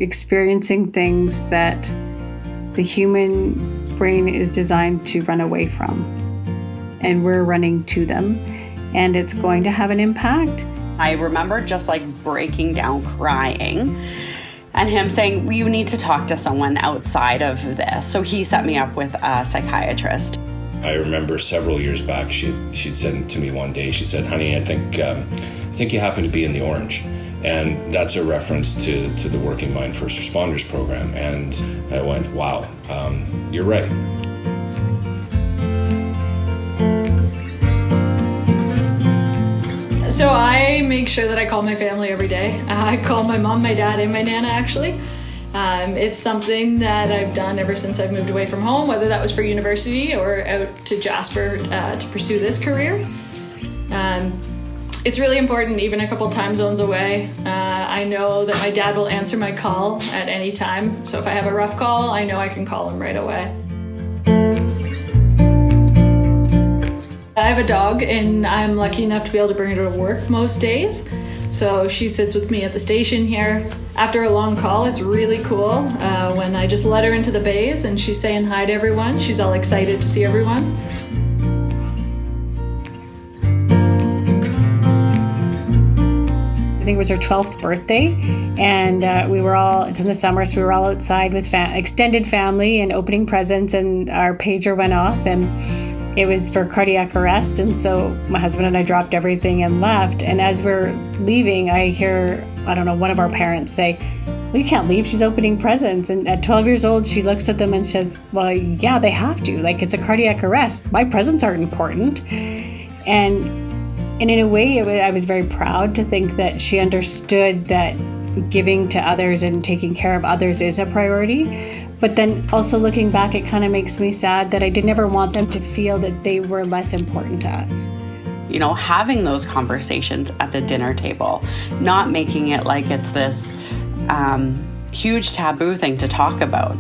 experiencing things that the human brain is designed to run away from. And we're running to them. And it's going to have an impact. I remember just like breaking down crying and him saying, you need to talk to someone outside of this. So he set me up with a psychiatrist. I remember several years back, she'd said to me one day, she said, honey, I think you happen to be in the orange. And that's a reference to the Working Mind First Responders program. And I went, wow, you're right. So I make sure that I call my family every day. I call my mom, my dad, and my Nana, actually. It's something that I've done ever since I've moved away from home, whether that was for university or out to Jasper to pursue this career. It's really important, even a couple time zones away. I know that my dad will answer my call at any time. So if I have a rough call, I know I can call him right away. I have a dog, and I'm lucky enough to be able to bring her to work most days. So she sits with me at the station here. After a long call, it's really cool when I just let her into the bays and she's saying hi to everyone. She's all excited to see everyone. I think it was her 12th birthday, and it's in the summer, so we were all outside with extended family and opening presents, and our pager went off, and it was for cardiac arrest. And so my husband and I dropped everything and left. And as we're leaving, I hear, one of our parents say, well, you can't leave, she's opening presents. And at 12 years old, she looks at them and says, well, yeah, they have to. Like, it's a cardiac arrest. My presents aren't important. And in a way, I was very proud to think that she understood that giving to others and taking care of others is a priority. But then also looking back, it kind of makes me sad that I did never want them to feel that they were less important to us. You know, having those conversations at the dinner table, not making it like it's this huge taboo thing to talk about.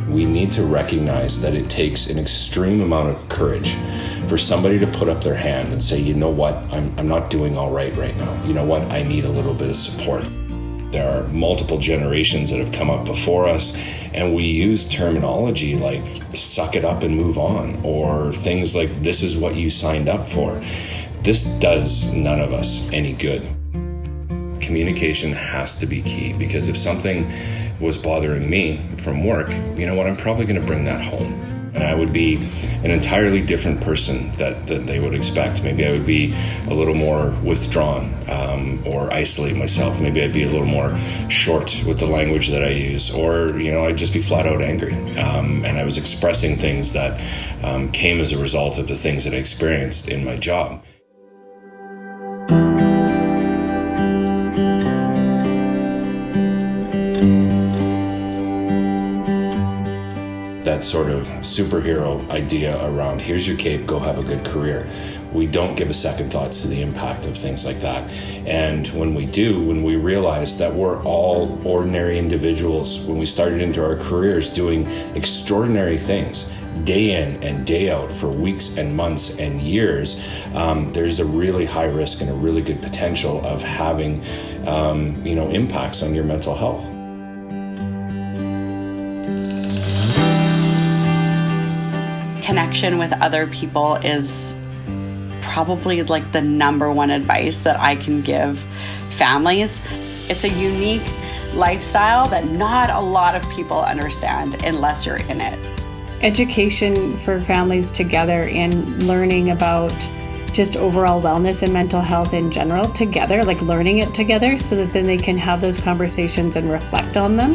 We need to recognize that it takes an extreme amount of courage for somebody to put up their hand and say, you know what, I'm not doing all right now. You know what, I need a little bit of support. There are multiple generations that have come up before us, and we use terminology like suck it up and move on, or things like this is what you signed up for. This does none of us any good. Communication has to be key, because if something was bothering me from work, you know what, I'm probably going to bring that home. And I would be an entirely different person that they would expect. Maybe I would be a little more withdrawn or isolate myself. Maybe I'd be a little more short with the language that I use, or I'd just be flat out angry. And I was expressing things that came as a result of the things that I experienced in my job. That sort of superhero idea around here's your cape, go have a good career. We don't give a second thoughts to the impact of things like that. And when we do, when we realize that we're all ordinary individuals, when we started into our careers doing extraordinary things, day in and day out for weeks and months and years, there's a really high risk and a really good potential of having impacts on your mental health. Connection with other people is probably like the number one advice that I can give families. It's a unique lifestyle that not a lot of people understand unless you're in it. Education for families together in learning about just overall wellness and mental health in general together, like learning it together so that then they can have those conversations and reflect on them.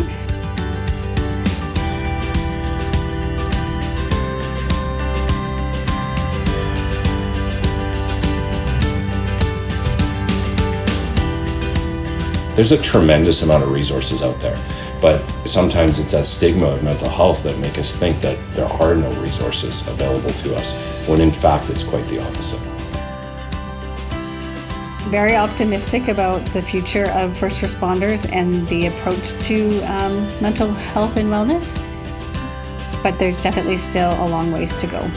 There's a tremendous amount of resources out there, but sometimes it's that stigma of mental health that make us think that there are no resources available to us, when in fact it's quite the opposite. Very optimistic about the future of first responders and the approach to mental health and wellness, but there's definitely still a long ways to go.